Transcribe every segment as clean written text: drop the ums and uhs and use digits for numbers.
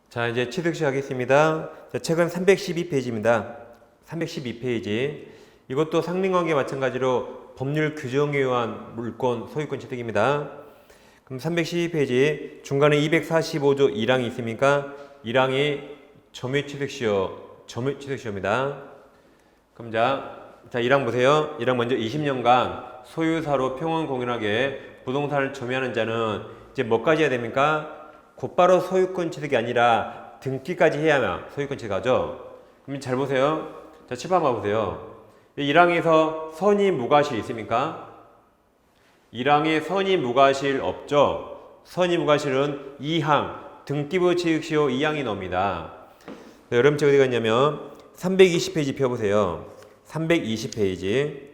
자, 이제 취득시 하겠습니다. 자, 책은 312페이지입니다. 312페이지. 이것도 상린관계 마찬가지로 법률 규정에 의한 물권, 소유권 취득입니다. 그럼 312페이지 중간에 245조 1항이 있습니까? 1항이 점유취득시효입니다. 그럼 자 1항 보세요. 1항 먼저 20년간 소유사로 평온공연하게 부동산을 점유하는 자는 이제 뭐까지 해야 됩니까? 곧바로 소유권 취득이 아니라 등기까지 해야만 소유권 취득하죠. 그럼 잘 보세요. 자, 칠판 봐보세요. 1항에서 선의 무과실 있습니까? 1항에 선의 무과실 없죠. 선의 무과실은 2항 등기부 취득시효 2항이 나옵니다. 여러분 책 어디 갔냐면 320페이지 펴보세요. 320페이지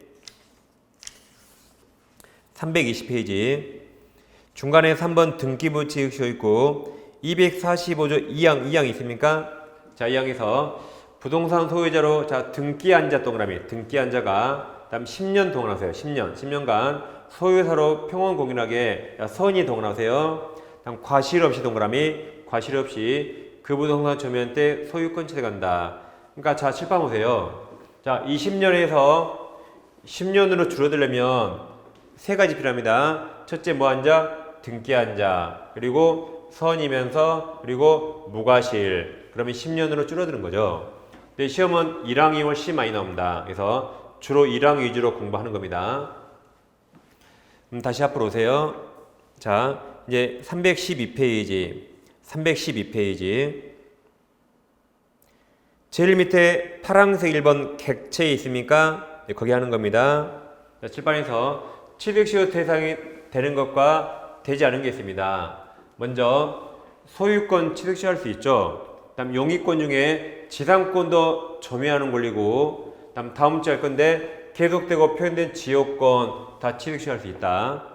중간에 3번 등기부 취득시효 있고 245조 2항 있습니까? 자, 2항에서 부동산 소유자로 등기한 자 동그라미 등기한 자가 다음 10년 동원하세요. 10년간 소유사로 평온공연하게 선의 동원하세요. 다음 과실 없이 동그라미 과실 없이 그 부동산 점유한 때 소유권 취득한다. 그러니까 자, 칠판 보세요. 자, 20년에서 10년으로 줄어들려면 세 가지 필요합니다. 첫째 뭐한 자? 등기한 자. 그리고 선이면서 그리고 무과실. 그러면 10년으로 줄어드는 거죠. 근데 시험은 1항이 훨씬 많이 나옵니다. 그래서 주로 1항 위주로 공부하는 겁니다. 다시 앞으로 오세요. 자, 이제 312페이지. 제일 밑에 파란색 1번 객체에 있습니까? 네, 거기 하는 겁니다. 자, 칠판에서 취득시효 대상이 되는 것과 되지 않은 게 있습니다. 먼저 소유권 취득시 할 수 있죠. 다음 용의권 중에 지상권도 점유하는 권리고 다음 주 할 건데 계속되고 표현된 지역권 다 취득시 할 수 있다.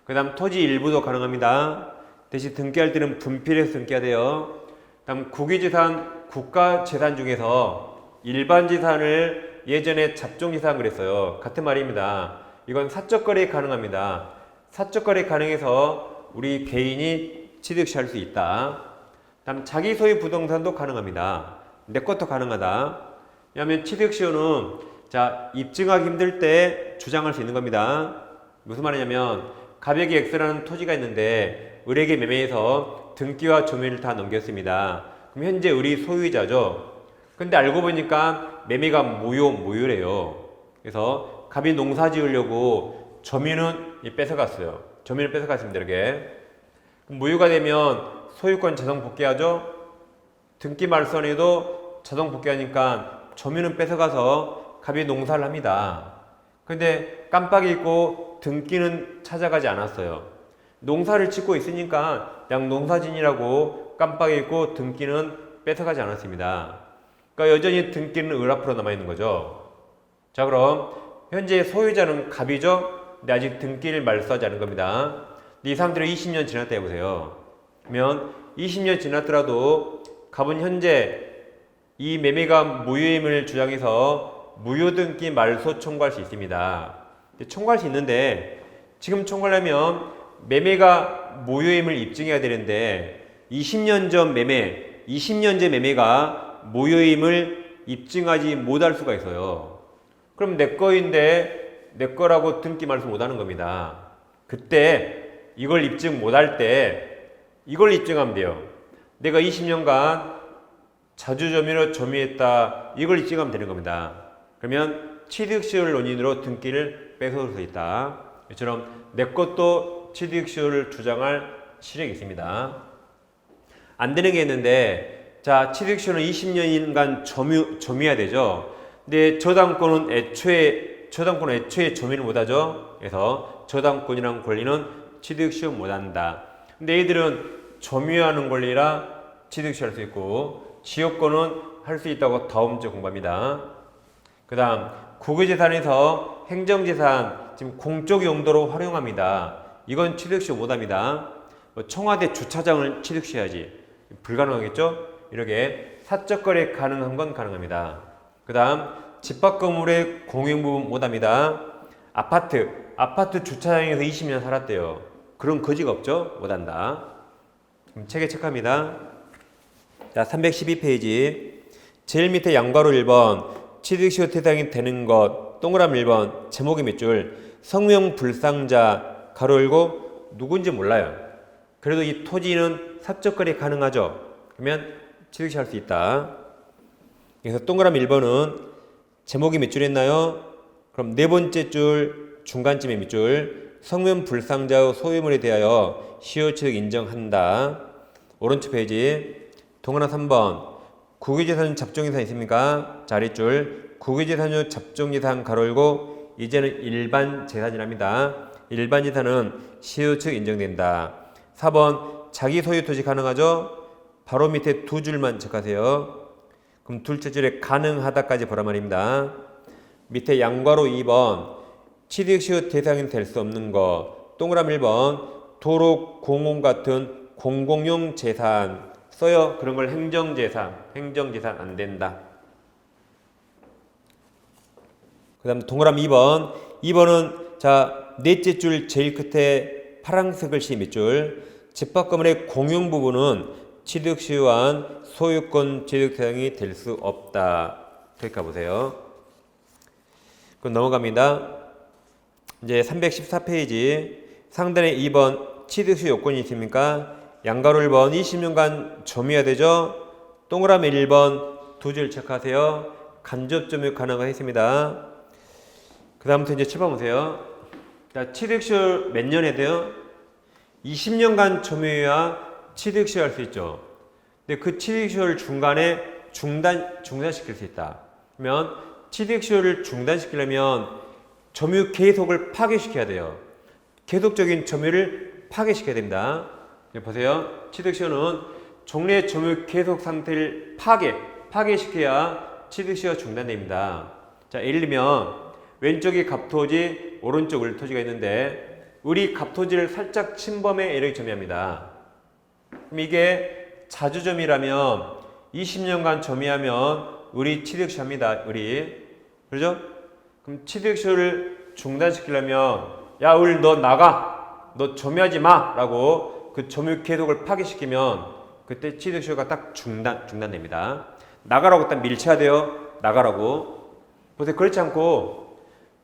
그 다음 토지 일부도 가능합니다. 대신 등기할 때는 분필해서 등기해야 돼요. 다음 국유재산, 국가재산 중에서 일반 재산을 예전에 잡종재산 그랬어요. 같은 말입니다. 이건 사적거래 가능합니다. 사적거래 가능해서 우리 개인이 취득시 할 수 있다. 다음 자기 소유 부동산도 가능합니다. 내 것도 가능하다. 왜냐하면 취득시효는 입증하기 힘들 때 주장할 수 있는 겁니다. 무슨 말이냐면 가백이 X라는 토지가 있는데 을에게 매매해서 등기와 점유를 다 넘겼습니다. 그럼 현재 을이 소유자죠. 근데 알고 보니까 매매가 무효래요. 그래서 갑이 농사 지으려고 점유는 뺏어갔어요. 점유를 뺏어갔습니다. 이렇게. 무효가 되면 소유권 자동 복귀하죠. 등기 말소에도 자동 복귀하니까 점유는 뺏어가서 갑이 농사를 합니다. 근데 깜빡이 잊고 등기는 찾아가지 않았어요. 농사를 짓고 있으니까 그냥 농사진이라고 깜빡이 잊고 등기는 뺏어가지 않았습니다. 그러니까 여전히 등기는 을 앞으로 남아있는 거죠. 자, 그럼 현재 소유자는 갑이죠. 근데 아직 등기를 말소하지 않은 겁니다. 이 사람들이 20년 지났다 해보세요. 그러면 20년 지났더라도 갑은 현재 이 매매가 무효임을 주장해서 무효등기 말소 청구할 수 있습니다. 청구할 수 있는데 지금 청구하려면 매매가 무효임을 입증해야 되는데 20년 전 매매가 무효임을 입증하지 못할 수가 있어요. 그럼 내 거인데 내 거라고 등기 말소 못하는 겁니다. 그때 이걸 입증 못할 때 이걸 입증하면 돼요. 내가 20년간 자주점유로 점유했다. 이걸 입증하면 되는 겁니다. 그러면 취득시효를 원인으로 등기를 뺏어올 수 있다. 이처럼 내 것도 취득시효를 주장할 실력이 있습니다. 안 되는 게 있는데 취득시효는 20년간 점유해야 되죠. 근데 저당권은 애초에 점유를 못하죠. 그래서 저당권이라는 권리는 취득시효 못한다. 근데 얘들은 점유하는 권리라 취득시 할 수 있고 지역권은 할 수 있다고 다음 주 공부합니다. 그 다음 국유재산에서 행정재산 지금 공적 용도로 활용합니다. 이건 취득시 못합니다. 청와대 주차장을 취득시해야지 불가능하겠죠? 이렇게 사적거래 가능한 건 가능합니다. 그 다음 집합 건물의 공용부분 못합니다. 아파트 주차장에서 20년 살았대요. 그런 거지가 없죠? 못한다. 책에 체크합니다. 자, 312페이지. 제일 밑에 양괄호 1번. 취득시효 대상이 되는 것. 동그라미 1번. 제목이 밑줄. 성명 불상자. 가로 열고 누군지 몰라요. 그래도 이 토지는 사적 거래 가능하죠. 그러면 취득시효 할 수 있다. 그래서 동그라미 1번은 제목이 밑줄했나요? 그럼 네 번째 줄 중간쯤에 밑줄. 성명 불상자의 소유물에 대하여 시효 취득 인정한다. 오른쪽 페이지. 동그라미 3번. 국유재산 잡종재산 있습니까? 자, 아랫줄. 국유재산의 잡종재산 가로 열고 이제는 일반 재산이랍니다. 일반 재산은 시효 취득 인정된다. 4번. 자기 소유 토지 가능하죠? 바로 밑에 두 줄만 체크하세요. 그럼 둘째 줄에 가능하다까지 보란 말입니다. 밑에 양괄호 2번. 취득시효 대상이 될 수 없는 거. 동그라미 1번. 도로, 공원 같은 공공용 재산 써요. 그런 걸 행정재산 안 된다. 그 다음 동그라미 2번. 2번은 자 넷째 줄 제일 끝에 파란색 글씨 밑줄. 집합 건물의 공용 부분은 취득시효한 소유권 취득 대상이 될 수 없다. 여기 가보세요. 그럼 넘어갑니다. 이제 314페이지 상단에 2번 취득시효 요건이 있습니까? 양괄호 1번 20년간 점유해야 되죠? 동그라미 1번 두 줄 체크하세요. 간접 점유 가능하겠습니다. 그 다음부터 이제 7번 보세요. 자, 취득시효 몇 년 해야 돼요? 20년간 점유해야 취득시효 할 수 있죠. 근데 그 취득시효를 중간에 중단시킬 수 있다. 그러면 취득시효를 중단시키려면 점유 계속을 파괴시켜야 돼요. 계속적인 점유를 파괴시켜야 됩니다. 보세요. 취득시효는 종래 점유 계속 상태를 파괴시켜야 취득시효가 중단됩니다. 자, 예를 들면 왼쪽이 갑토지, 오른쪽 을토지가 있는데 우리 갑토지를 살짝 침범해 이렇게 점유합니다. 그럼 이게 자주점이라면 20년간 점유하면 우리 취득시효입니다. 그렇죠? 그럼 취득시효를 중단시키려면 야, 을 너 나가. 너 점유하지 마. 라고 그 점유 계속을 파괴시키면 그때 취득시효가 딱 중단됩니다. 나가라고 딱 밀쳐야 돼요. 나가라고. 보세요. 그렇지 않고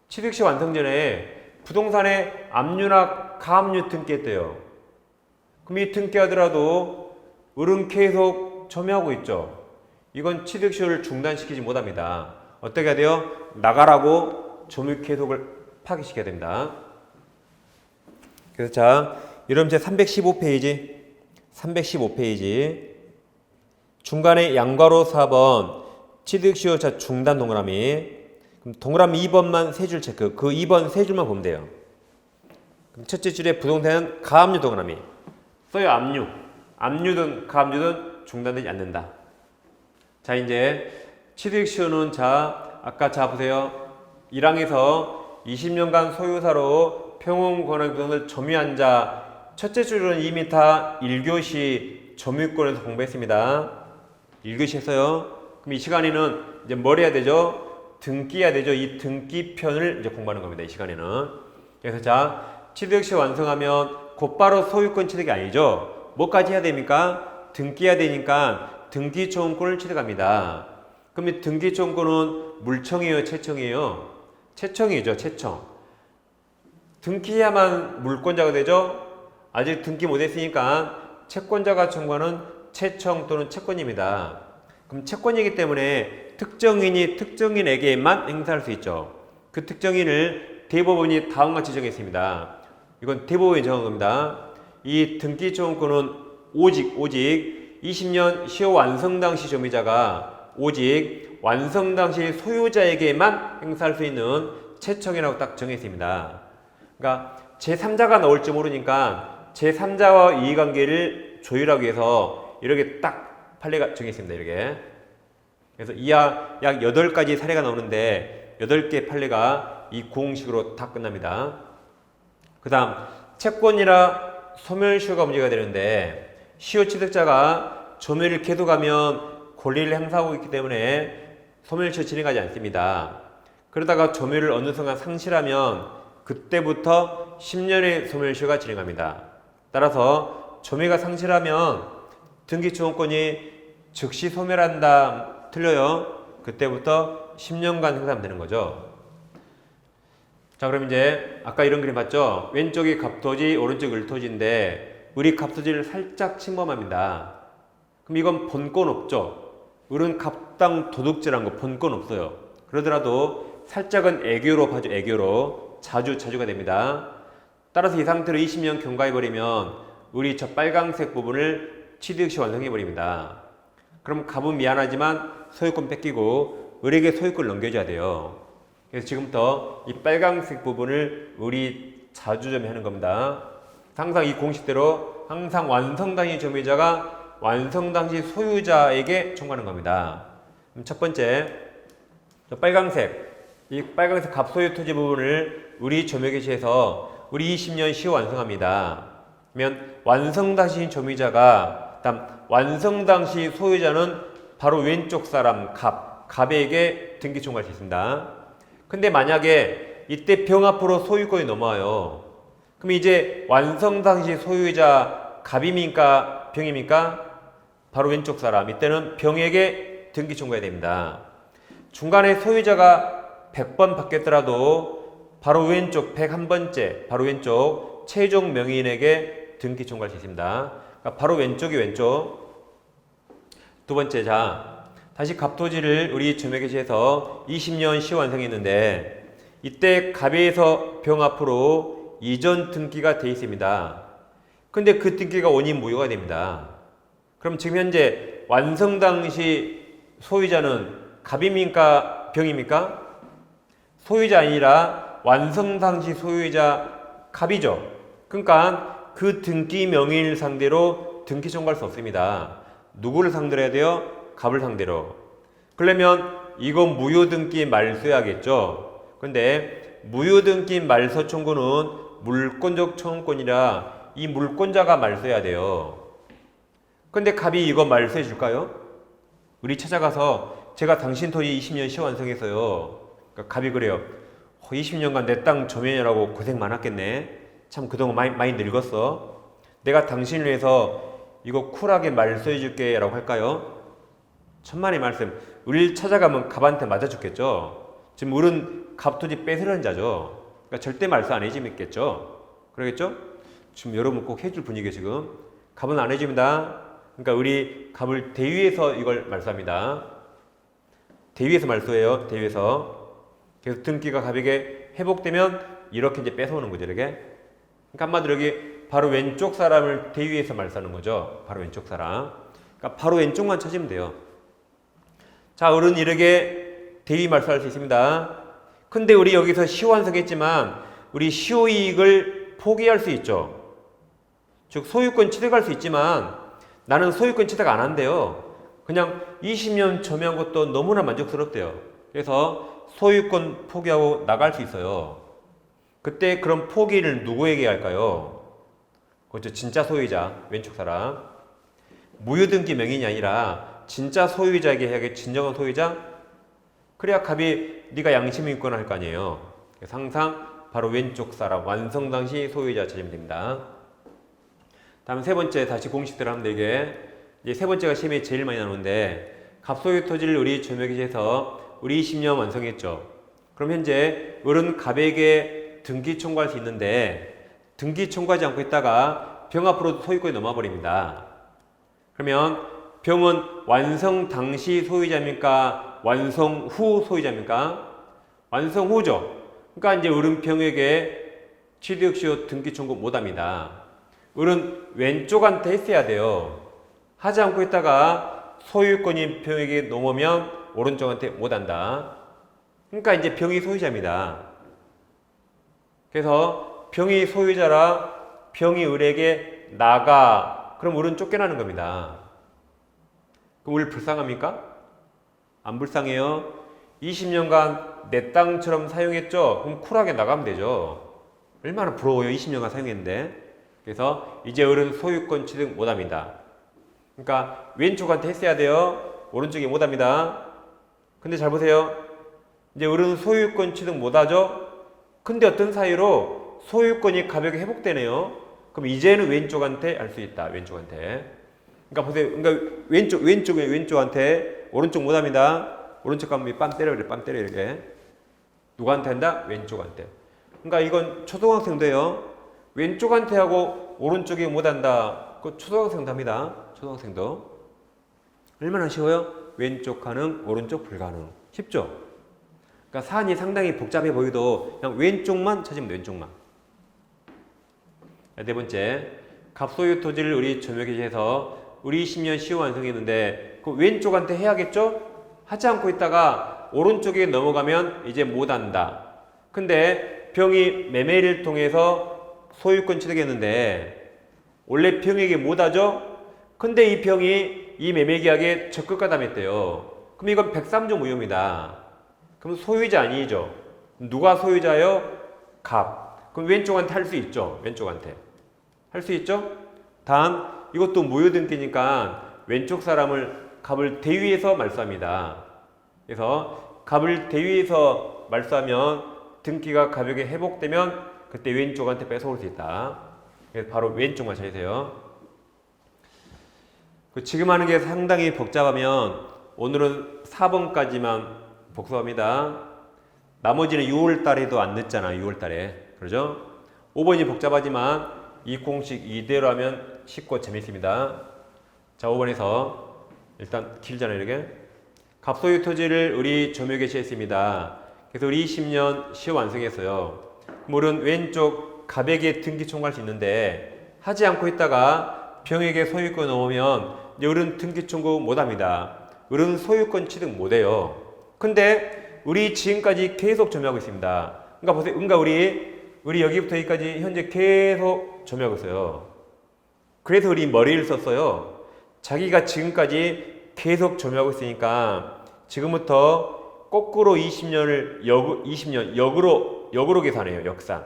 취득시효 완성 전에 부동산에 압류나 가압류 등기했대요. 그럼 이 등기하더라도 을은 계속 점유하고 있죠. 이건 취득시효를 중단시키지 못합니다. 어떻게 해야 돼요? 나가라고 점유 계속을 파괴시켜야 됩니다. 그래서 자, 이러면 제 315페이지 중간에 양괄호 4번 취득시효 자 중단 동그라미. 그럼 동그라미 2번만 세 줄 체크. 그 2번 세 줄만 보면 돼요. 그럼 첫째 줄에 부동산은 가압류 동그라미 써요. 압류든 가압류든 중단되지 않는다. 자, 이제 취득시효는 자 아까 자 보세요. 1항에서 20년간 소유사로 평온 권한 부동산을 점유한 자 첫째 줄은 이미 다 1교시 점유권에서 공부했습니다. 1교시 했어요. 그럼 이 시간에는 이제 뭘 해야 되죠? 등기해야 되죠. 이 등기편을 이제 공부하는 겁니다. 이 시간에는. 그래서 자, 취득시 완성하면 곧바로 소유권 취득이 아니죠. 뭐까지 해야 됩니까? 등기해야 되니까 등기초음권을 취득합니다. 그럼 이 등기초음권은 물청이에요? 채청이에요? 채청이죠. 채청. 등기해야만 물권자가 되죠. 아직 등기 못했으니까 채권자가 청구하는 채청 또는 채권입니다. 그럼 채권이기 때문에 특정인이 특정인에게만 행사할 수 있죠. 그 특정인을 대법원이 다음과 같이 정했습니다. 이건 대법원이 정한 겁니다. 이 등기초음권은 오직 20년 시효 완성 당시 점유자가 오직 완성 당시 소유자에게만 행사할 수 있는 채청이라고 딱 정했습니다. 그러니까 제3자가 나올지 모르니까 제3자와 이해관계를 조율하기 위해서 이렇게 딱 판례가 정했습니다. 이렇게. 그래서 이하 약 8가지 사례가 나오는데 8개 판례가 이 공식으로 다 끝납니다. 그 다음 채권이라 소멸시효가 문제가 되는데 시효 취득자가 점유를 계속하면 권리를 행사하고 있기 때문에 소멸시효 진행하지 않습니다. 그러다가 점유를 어느 순간 상실하면 그때부터 10년의 소멸시효가 진행합니다. 따라서 점유가 상실하면 등기초음권이 즉시 소멸한다. 틀려요. 그때부터 10년간 생산하면 되는 거죠. 자, 그럼 이제 아까 이런 그림 봤죠? 왼쪽이 갑토지, 오른쪽이 을토지인데 을이 갑토지를 살짝 침범합니다. 그럼 이건 본권 없죠? 을은 갑당 도둑질한 거 본권 없어요. 그러더라도 살짝은 애교로 봐줘. 애교로 자주가 됩니다. 따라서 이 상태로 20년 경과해버리면 을이 저 빨강색 부분을 취득시 완성해버립니다. 그럼 갑은 미안하지만 소유권 뺏기고 을에게 소유권을 넘겨줘야 돼요. 그래서 지금부터 이 빨강색 부분을 을이 자주점이 하는 겁니다. 항상 이 공식대로 항상 완성 당시 점유자가 완성 당시 소유자에게 청구하는 겁니다. 그럼 첫 번째, 저 빨강색, 이 빨강색 갑소유 토지 부분을 을이 점유하기 시해서 을이 20년 시효 완성합니다. 그러면 완성 당시 점유자가 다음 완성 당시 소유자는 바로 왼쪽 사람 갑에게 등기 청구할 수 있습니다. 근데 만약에 이때 병 앞으로 소유권이 넘어와요. 그럼 이제 완성 당시 소유자 갑입니까? 병입니까? 바로 왼쪽 사람. 이때는 병에게 등기 청구해야 됩니다. 중간에 소유자가 100번 바뀌었더라도 바로 왼쪽 101번째, 바로 왼쪽 최종 명의인에게 등기 청구할 수 있습니다. 그러니까 바로 왼쪽이 왼쪽. 두 번째, 자 다시 갑토지를 우리 점유하기 시해서 20년 시효 완성했는데 이때 갑에서 병 앞으로 이전 등기가 돼 있습니다. 근데 그 등기가 원인 무효가 됩니다. 그럼 지금 현재 완성 당시 소유자는 갑입니까? 병입니까? 소유자 아니라 완성 당시 소유자 갑이죠. 그러니까 그 등기 명의를 상대로 등기 청구할 수 없습니다. 누구를 상대로 해야 돼요? 갑을 상대로. 그러면 이건 무효등기 말소해야겠죠. 근데 무효등기 말소 청구는 물권적 청구권이라 이 물권자가 말소해야 돼요. 근데 갑이 이거 말소해 줄까요? 우리 찾아가서 제가 당신 토지 20년 시효 완성했어요. 그러니까 갑이 그래요. 20년간 내 땅 점유하느라고 고생 많았겠네. 참 그동안 많이 늙었어. 내가 당신을 위해서 이거 쿨하게 말소해 줄게 라고 할까요? 천만의 말씀. 을을 찾아가면 갑한테 맞아 죽겠죠. 지금 을은 갑토지 뺏으려는 자죠. 그러니까 절대 말소 안 해주겠죠. 그러겠죠? 지금 여러분 꼭 해줄 분위기에 지금 갑은 안 해줍니다. 그러니까 을이 갑을 대위에서 이걸 말소합니다. 대위에서 말소해요. 대위에서. 그래서 등기가 갑에게 회복되면 이렇게 이제 뺏어오는 거죠. 이렇게. 그러니까 한마디로 여기 바로 왼쪽 사람을 대위에서 말소하는 거죠. 바로 왼쪽 사람. 그러니까 바로 왼쪽만 찾으면 돼요. 자, 을은 이렇게 대위 말소할 수 있습니다. 근데 우리 여기서 시효 완성했지만 우리 시효 이익을 포기할 수 있죠. 즉 소유권 취득할 수 있지만 나는 소유권 취득 안 한대요. 그냥 20년 점유한 것도 너무나 만족스럽대요. 그래서 소유권 포기하고 나갈 수 있어요. 그때 그런 포기를 누구에게 할까요? 그렇죠. 진짜 소유자, 왼쪽 사람. 무효등기 명의인이 아니라 진짜 소유자에게 해야겠. 진정한 소유자. 그래야 갑이 네가 양심 있건 할 거 아니에요. 그래서 항상 바로 왼쪽 사람 완성 당시 소유자 찾으면 됩니다. 다음 세 번째 다시 공식대로 하면 되게 이제 세 번째가 시험에 제일 많이 나오는데 갑소유 토지를 우리 점유하기 위해서 우리 20년 완성했죠. 그럼 현재 을은 갑에게 등기 청구할 수 있는데 등기 청구하지 않고 있다가 병 앞으로 소유권이 넘어 버립니다. 그러면 병은 완성 당시 소유자입니까? 완성 후 소유자입니까? 완성 후죠. 그러니까 이제 을은 병에게 취득시효 등기 청구 못합니다. 을은 왼쪽한테 했어야 돼요. 하지 않고 있다가 소유권이 병에게 넘으면 오른쪽한테 못한다. 그러니까 이제 병이 소유자입니다. 그래서 병이 소유자라 병이 을에게 나가. 그럼 을은 쫓겨나는 겁니다. 그럼 을 불쌍합니까? 안 불쌍해요. 20년간 내 땅처럼 사용했죠? 그럼 쿨하게 나가면 되죠. 얼마나 부러워요. 20년간 사용했는데. 그래서 이제 을은 소유권 취득 못합니다. 그러니까 왼쪽한테 했어야 돼요. 오른쪽이 못합니다. 근데 잘 보세요. 이제 을은 소유권 취득 못하죠? 근데 어떤 사유로 소유권이 갑에게 회복되네요. 그럼 이제는 왼쪽한테 할 수 있다. 왼쪽한테. 그러니까 보세요. 그러니까 왼쪽한테 오른쪽 못합니다. 오른쪽 가면 빰 때려 그래. 빰 때려 이렇게. 누구한테 한다? 왼쪽한테. 그러니까 이건 초등학생도요. 왼쪽한테 하고 오른쪽이 못한다. 그 초등학생도 합니다. 초등학생도. 얼마나 쉬워요? 왼쪽 가능, 오른쪽 불가능. 쉽죠? 그러니까 사안이 상당히 복잡해 보여도 그냥 왼쪽만 찾으면 돼. 왼쪽만. 네 번째, 갑소유 토지를 우리 점유계시해서 우리 20년 시효 완성했는데 그 왼쪽한테 해야겠죠? 하지 않고 있다가 오른쪽에 넘어가면 이제 못한다. 근데 병이 매매를 통해서 소유권 취득했는데 원래 병에게 못하죠? 근데 이 병이 이 매매계약에 적극 가담했대요. 그럼 이건 103조 무효입니다. 그럼 소유자 아니죠? 누가 소유자요? 갑. 그럼 왼쪽한테 할 수 있죠? 왼쪽한테. 할 수 있죠? 다음, 이것도 무효등기니까 왼쪽 사람을 갑을 대위해서 말소합니다. 그래서 갑을 대위해서 말소하면 등기가 갑에게 회복되면 그때 왼쪽한테 뺏어올 수 있다. 그래서 바로 왼쪽만 찾으세요. 지금 하는 게 상당히 복잡하면 오늘은 4번까지만 복습합니다. 나머지는 6월 달에도 안 늦잖아. 6월 달에. 그러죠? 5번이 복잡하지만 이 공식 이대로 하면 쉽고 재밌습니다. 자, 5번에서 일단 길잖아요. 이렇게. 갑소유 토지를 우리 점유계시했습니다. 그래서 우리 20년 시효 완성했어요. 물은 왼쪽 갑에게 등기 청구할 수 있는데 하지 않고 있다가 병에게 소유권 넘으면 을은 등기 청구 못합니다. 을은 소유권 취득 못해요. 근데 우리 지금까지 계속 점유하고 있습니다. 그러니까 보세요. 그러니까 우리 여기부터 여기까지 현재 계속 점유하고 있어요. 그래서 우리 머리를 썼어요. 자기가 지금까지 계속 점유하고 있으니까 지금부터 거꾸로 20년 역으로 계산해요. 역산.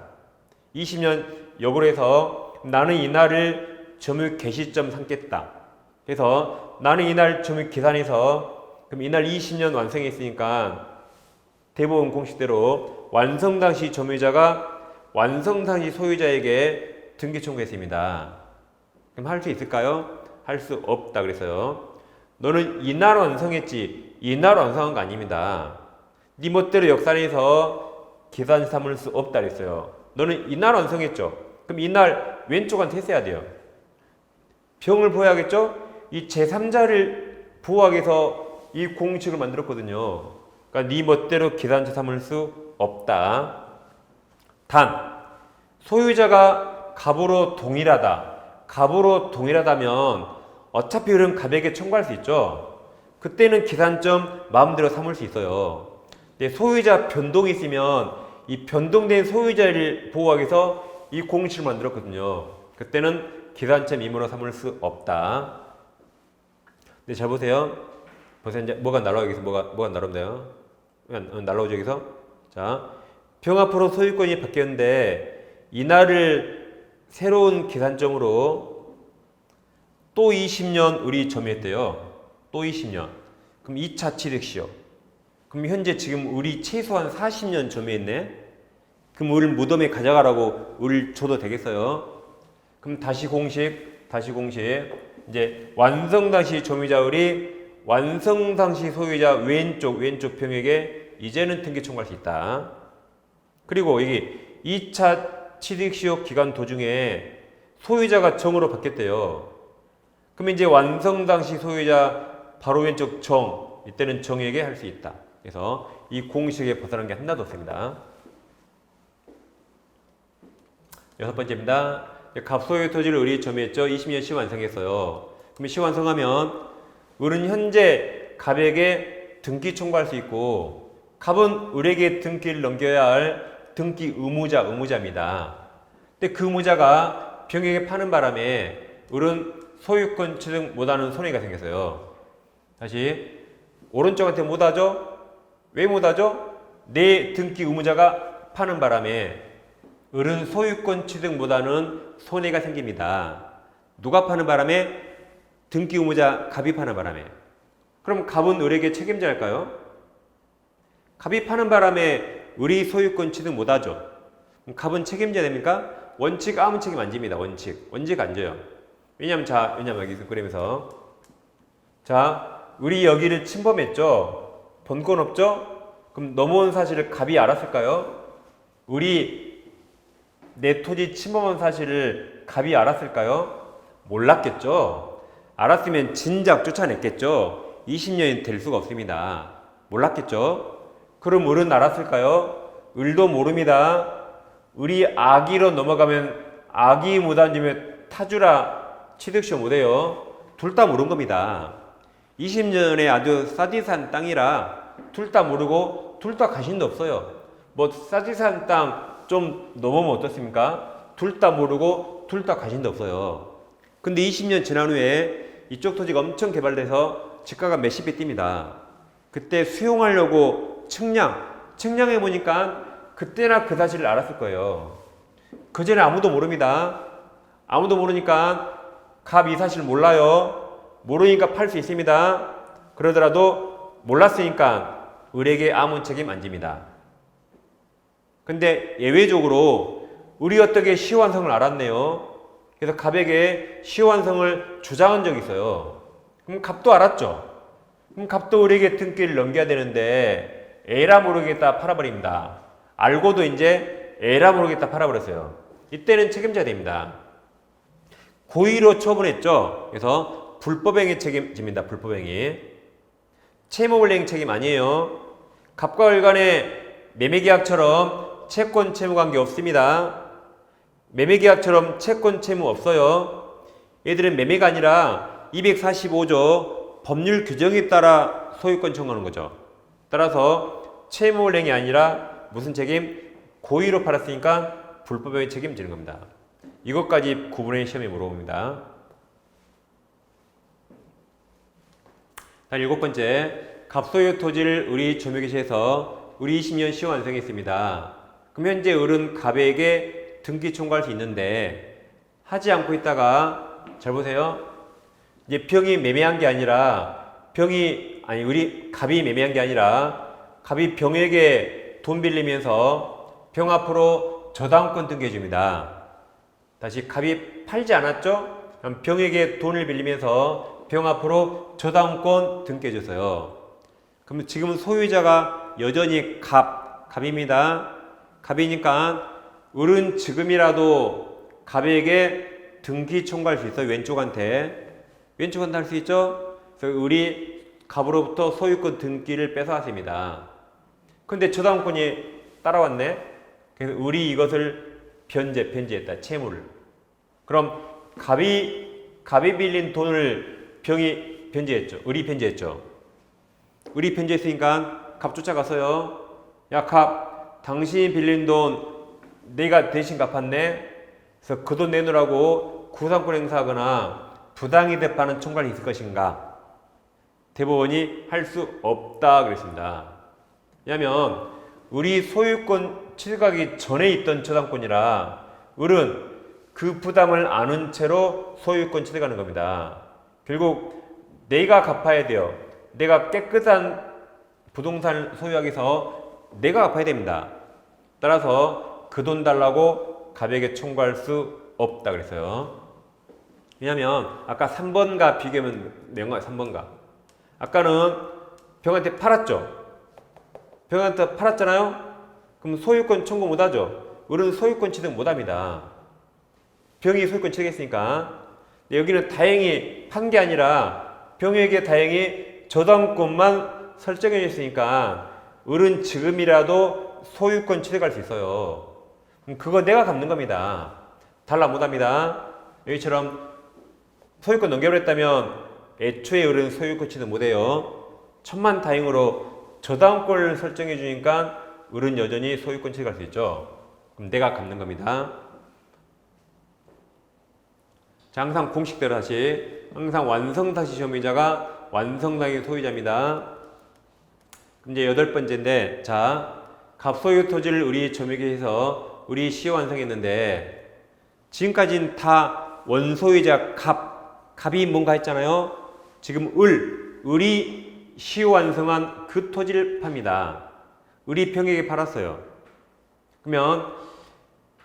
20년 역으로 해서 나는 이날을 점유 개시점 삼겠다. 그래서 나는 이날 점유 계산해서 그럼 이날 20년 완성했으니까 대법원 공식대로 완성 당시 점유자가 완성 당시 소유자에게 등기 청구했습니다. 그럼 할 수 있을까요? 할 수 없다 그랬어요. 너는 이날 완성했지 이날 완성한 거 아닙니다. 네 멋대로 역산해서 계산 삼을 수 없다 그랬어요. 너는 이날 완성했죠. 그럼 이날 왼쪽한테 했어야 돼요. 병을 보호하겠죠? 이 제3자를 보호하기 위해서 이 공식을 만들었거든요. 그러니까 네 멋대로 계산차 삼을 수 없다. 단 소유자가 갑으로 동일하다. 갑으로 동일하다면 어차피 을은 갑에게 청구할 수 있죠. 그때는 계산점 마음대로 삼을 수 있어요. 근데 소유자 변동이 있으면 이 변동된 소유자를 보호하기 위해서 이 공식을 만들었거든요. 그때는 계산점 임의로 삼을 수 없다. 근데 잘 보세요. 보세요. 이제 뭐가 날라오고 여기서 뭐가 날아온대요. 날라오죠 여기서. 자, 병 앞으로 소유권이 바뀌었는데 이날을 새로운 계산점으로 또 20년 우리 점유했대요. 또 20년. 그럼 2차 취득시효. 그럼 현재 지금 우리 최소한 40년 점유했네. 그럼 을 무덤에 가져가라고 을 줘도 되겠어요? 그럼 다시 공식. 이제 완성 당시 점유자을이 완성 당시 소유자 왼쪽 병에게 이제는 등기 청구할 수 있다. 그리고 여기 2차 취득시효 기간 도중에 소유자가 정으로 바뀌었대요. 그럼 이제 완성 당시 소유자 바로 왼쪽 정, 이때는 정에게 할 수 있다. 그래서 이 공식에 벗어난 게 하나도 없습니다. 6번째입니다. 갑소유 토지를 을이 점유했죠. 20년 시 완성했어요. 그럼 시 완성하면 을은 현재 갑에게 등기 청구할 수 있고 갑은 을에게 등기를 넘겨야 할 등기 의무자입니다. 근데 그 의무자가 병에게 파는 바람에 을은 소유권 취득 못하는 손해가 생겼어요. 다시 오른쪽한테 못하죠? 왜 못하죠? 내 등기 의무자가 파는 바람에 을은 소유권 취득 못하는 손해가 생깁니다. 누가 파는 바람에? 등기 의무자 갑이 파는 바람에. 그럼 갑은 을에게 책임져야 할까요? 갑이 파는 바람에 을이 소유권 취득 못하죠. 그럼 갑은 책임져야 됩니까? 원칙 아무 책임 안 집니다. 원칙 안 져요. 왜냐면 여기 그림에서 자, 우리 여기를 침범했죠. 본권 없죠? 그럼 넘어온 사실을 갑이 알았을까요? 내 토지 침범한 사실을 갑이 알았을까요? 몰랐겠죠. 알았으면 진작 쫓아냈겠죠. 20년이 될 수가 없습니다. 몰랐겠죠. 그럼 을은 알았을까요? 을도 모릅니다. 을이 악의로 넘어가면 악의 무단지면 타주라 취득시효 못해요. 둘 다 모른 겁니다. 20년에 아주 싸디산 땅이라 둘 다 모르고 둘 다 관심도 없어요. 뭐 싸디산 땅 좀 넘으면 어떻습니까? 둘 다 모르고 둘 다 관심도 없어요. 근데 20년 지난 후에 이쪽 토지가 엄청 개발돼서 지가가 몇십 배 뜁니다. 그때 수용하려고 측량해 보니까 그때나 그 사실을 알았을 거예요. 그전에 아무도 모릅니다. 아무도 모르니까 갑 이 사실 몰라요. 모르니까 팔 수 있습니다. 그러더라도 몰랐으니까 을에게 아무 책임 안 집니다. 근데 예외적으로 을이 어떻게 시효완성을 알았네요. 그래서 갑에게 시효완성을 주장한 적이 있어요. 그럼 갑도 알았죠. 그럼 갑도 을에게 등기를 넘겨야 되는데 에라 모르겠다 팔아버립니다. 알고도 이제 에라 모르겠다 팔아버렸어요. 이때는 책임져야 됩니다. 고의로 처분했죠. 그래서 불법행위 책임집니다. 불법행위. 채무불이행 책임 아니에요. 갑과 을 간의 매매계약처럼 채권 채무 관계 없습니다. 매매계약처럼 채권 채무 없어요. 얘들은 매매가 아니라 245조 법률 규정에 따라 소유권 청구하는 거죠. 따라서 채무불이행이 아니라 무슨 책임? 고의로 팔았으니까 불법행위 책임지는 겁니다. 이것까지 구분의 시험에 물어봅니다. 다음 7번째, 갑소유 토지를 을이 점유기시해서 을이 20년 시효 완성했습니다. 그럼 현재 을은 갑에게 등기 청구할 수 있는데 하지 않고 있다가 잘 보세요. 이제 병이 매매한 게 아니라 갑이 매매한 게 아니라 갑이 병에게 돈 빌리면서 병 앞으로 저당권 등기해 줍니다. 다시 갑이 팔지 않았죠? 그럼 병에게 돈을 빌리면서 병 앞으로 저당권 등기해 줬어요. 그럼 지금은 소유자가 여전히 갑입니다. 갑이니까 을은 지금이라도 갑에게 등기 청구할 수 있어요. 왼쪽한테 할 수 있죠? 그래서 을이 갑으로부터 소유권 등기를 뺏어왔습니다. 근데 저당권이 따라왔네. 그래서 을이 이것을 변제했다. 채무를. 그럼 갑이 빌린 돈을 병이 변제했죠. 을이 변제했죠. 을이 변제했으니까 갑 쫓아가서요. 야, 갑, 당신이 빌린 돈 내가 대신 갚았네. 그래서 그 돈 내놓으라고 구상권 행사하거나 부당이득 반환 청구할 수 있을 것인가? 대법원이 할 수 없다 그랬습니다. 왜냐하면 을이 소유권 취득하기 전에 있던 저당권이라 을은 그 부담을 아는 채로 소유권 취득하는 겁니다. 결국 내가 갚아야 돼요. 내가 깨끗한 부동산 소유하기 위해서 내가 갚아야 됩니다. 따라서 그 돈 달라고 갑에게 청구할 수 없다 그랬어요. 왜냐하면 아까 3번과 비교하면 내용가 3번과 아까는 병한테 팔았죠. 병한테 팔았잖아요. 그럼 소유권 청구 못하죠. 을은 소유권 취득 못합니다. 병이 소유권 취득했으니까. 여기는 다행히 판 게 아니라 병에게 다행히 저당권만 설정해 줬으니까 을은 지금이라도 소유권 취득할 수 있어요. 그럼 그거 내가 갚는 겁니다. 달라 못합니다. 여기처럼 소유권 넘겨버렸다면 애초에 을은 소유권 취득 못해요. 천만다행으로 저당권을 설정해 주니까 을은 여전히 소유권 취득할 수 있죠. 그럼 내가 갚는 겁니다. 자, 항상 공식대로 항상 완성상시 시험의자가 완성상의 소유자입니다. 이제 8번째인데, 자, 갑소유 토지를 을이 점유기해서 을이 시효 완성했는데, 지금까지는 다 원소유자 갑이 뭔가 했잖아요. 지금 을이 시효 완성한 그 토지를 팝니다. 을이 병에게 팔았어요. 그러면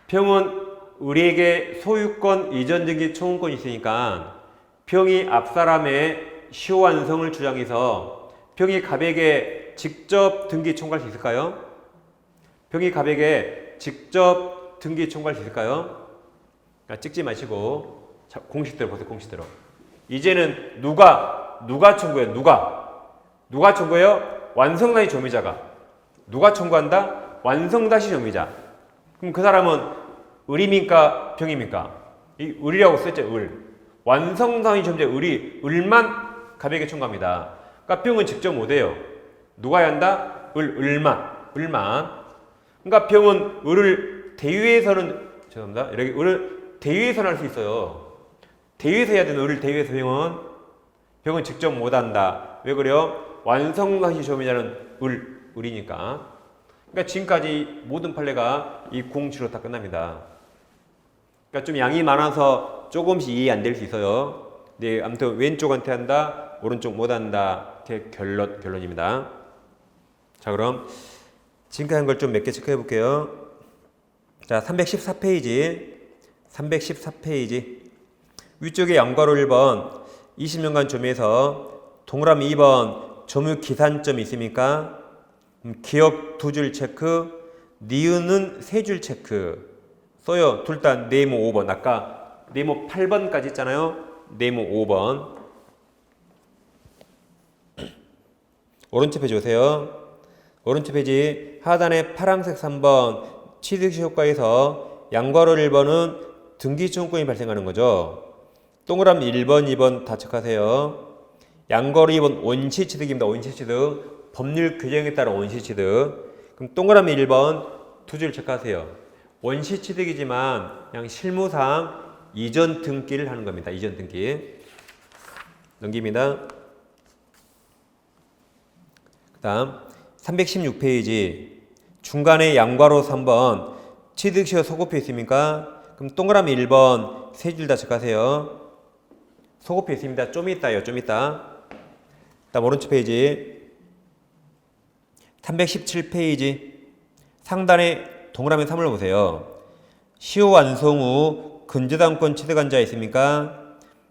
병은 우리에게 소유권 이전 등기 청구권이 있으니까 병이 앞사람의 시효 완성을 주장해서 병이 갑에게 직접 등기 청구할 수 있을까요? 병이 갑에게 직접 등기 청구할 수 있을까요? 찍지 마시고 자, 공식대로 보세요. 공식대로. 이제는 누가 청구해요? 누가 청구해요? 완성단위 점유자가. 누가 청구한다? 완성단위 점유자. 그럼 그 사람은 을입니까? 병입니까? 이 을이라고 썼죠. 을. 완성단위 점유자 을만 갑에게 청구합니다. 그러니까 병은 직접 못해요. 누가 해야 한다? 을만. 그러니까 병은 을을 대위에서는 죄송합니다. 이렇게 을을 대위에서는 할 수 있어요. 대위에서 해야 되는 을을 대위에서 병은 직접 못한다. 왜 그래요? 완성단위 점유자는 을이니까. 그러니까 지금까지 모든 판례가 이 075 다 끝납니다. 그러니까 좀 양이 많아서 조금씩 이해 안 될 수 있어요. 네, 아무튼 왼쪽한테 한다, 오른쪽 못한다. 이렇게 결론입니다. 자, 그럼 지금까지 한 걸 좀 몇 개 체크해 볼게요. 자, 314페이지. 위쪽에 양괄호 1번 20년간 점유해서 동그라미 2번 점유 기산점이 있습니까? 기억 2줄 체크, 니은은 3줄 체크. 써요. 둘 다 네모 5번. 아까 네모 8번까지 있잖아요. 네모 5번. 오른쪽 페이지 오세요. 오른쪽 페이지 하단에 파란색 3번 취득시 효과에서 양괄호 1번은 등기청구권이 발생하는 거죠. 동그라미 1번, 2번 다 체크하세요. 양괄호 2번 원시취득입니다. 원시취득. 법률 규정에 따른 원시취득. 그럼 동그라미 1번 두 줄 체크하세요. 원시취득이지만 그냥 실무상 이전 등기를 하는 겁니다. 이전 등기. 넘깁니다. 그 다음 316페이지 중간에 양괄호 3번 취득시효 소급표 있습니까? 그럼 동그라미 1번 세 줄 다 체크하세요. 소급표 있습니다. 좀 있다요. 좀 있다. 다음 오른쪽 페이지 317페이지 상단에 동그라미 3을 보세요. 시효 완성 후 근저당권 취득한 자 있습니까?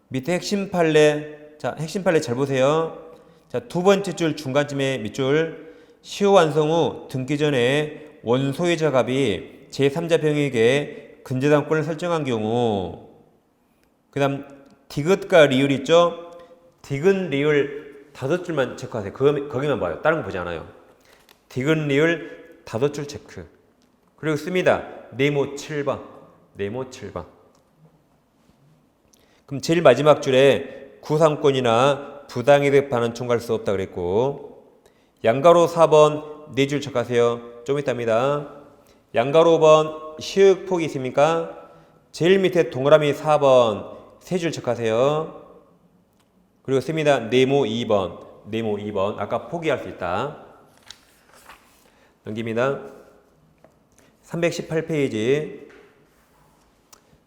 밑에 핵심 판례. 자, 핵심 판례 잘 보세요. 자, 두 번째 줄 중간쯤에 밑줄 시효 완성 후 등기 전에 원소유자 갑이 제3자 병에게 근저당권을 설정한 경우 그 다음 디귿과 리을 있죠? 디귿, 리을 5줄만 체크하세요. 거기만 봐요. 다른 거 보지 않아요. 디귿, 리을 5줄 체크. 그리고 씁니다. 네모 7번. 네모 7번. 그럼 제일 마지막 줄에 구상권이나 부당이득 반환 청구할 수 없다 그랬고 양괄호 4번 4줄 체크하세요. 좀 있답니다. 양괄호 5번 시효폭이 있습니까? 제일 밑에 동그라미 4번 3줄 체크하세요. 그리고 씁니다. 네모 2번. 네모 2번. 아까 포기할 수 있다. 넘깁니다. 318페이지.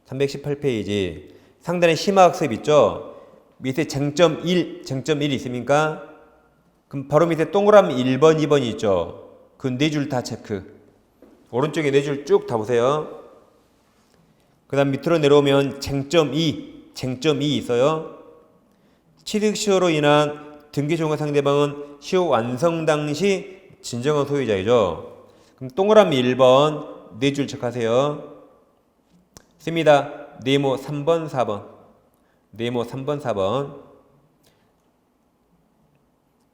318페이지. 상단에 심화학습 있죠? 밑에 쟁점 1 있습니까? 그럼 바로 밑에 동그라미 1번, 2번이 있죠? 그 4줄 다 체크. 오른쪽에 4줄 쭉 다 보세요. 그 다음 밑으로 내려오면 쟁점 2 있어요. 취득시효로 인한 등기종과 상대방은 시효 완성 당시 진정한 소유자이죠. 그럼 동그라미 1번 4줄 체크하세요. 씁니다. 네모 3번, 4번. 네모 3번, 4번.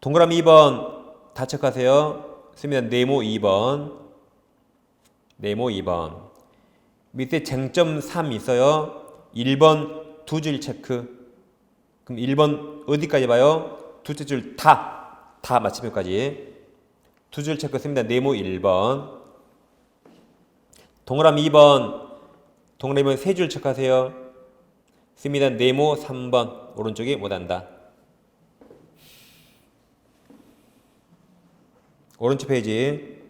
동그라미 2번 다 체크하세요. 씁니다. 네모 2번. 네모 2번. 밑에 쟁점 3 있어요. 1번 2줄 체크. 그럼 1번 어디까지 봐요? 두째 줄 다 마침표까지. 2줄 체크 씁니다. 네모 1번. 동그라미 2번. 동그라미 3줄 체크하세요. 씁니다. 네모 3번. 오른쪽이 못한다. 오른쪽 페이지.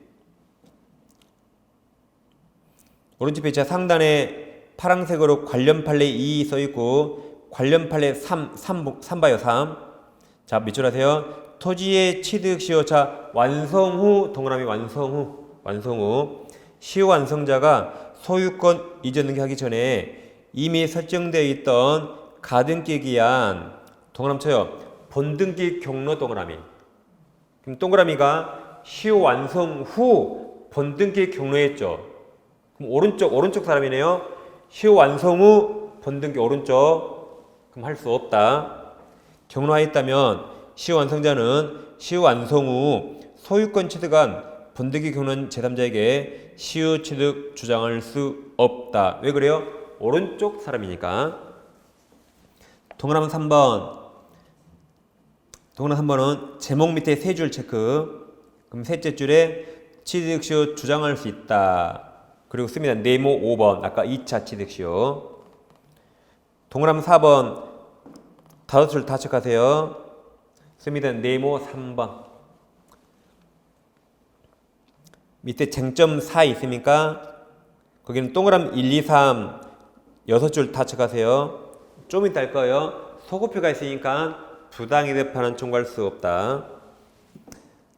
오른쪽 페이지 상단에 파란색으로 관련 판례 2 써있고 관련 판례 3 봐요. 3. 자, 밑줄 하세요. 토지의 취득시효. 자, 완성 후 동그라미 완성 후 시효 완성자가 소유권 이전 등기하기 전에 이미 설정되어 있던 가등기 기한 동그라미 쳐요. 본등기 경로 동그라미. 그럼 동그라미가 시효 완성 후 본등기 경로했죠. 그럼 오른쪽 사람이네요. 시효 완성 후 본등기 오른쪽. 그럼 할 수 없다. 경로하였다면 시효 완성자는 시효 완성 후 소유권 취득한 본등기 경로한 제3자에게 시효 취득 주장할 수 없다. 왜 그래요? 오른쪽 사람이니까. 동그라미 3번. 동그라미 3번은 제목 밑에 세 줄 체크. 그럼 셋째 줄에 취득 시효 주장할 수 있다. 그리고 씁니다. 네모 5번. 아까 2차 취득 시효. 동그라미 4번. 다섯 줄 다 체크하세요. 씁니다. 네모 3번. 밑에 쟁점 4 있습니까? 거기는 동그라미 1, 2, 3 6줄 다 체크하세요. 좀 이따 할 거예요. 소급표가 있으니까 부당이득판은 청구할 수 없다.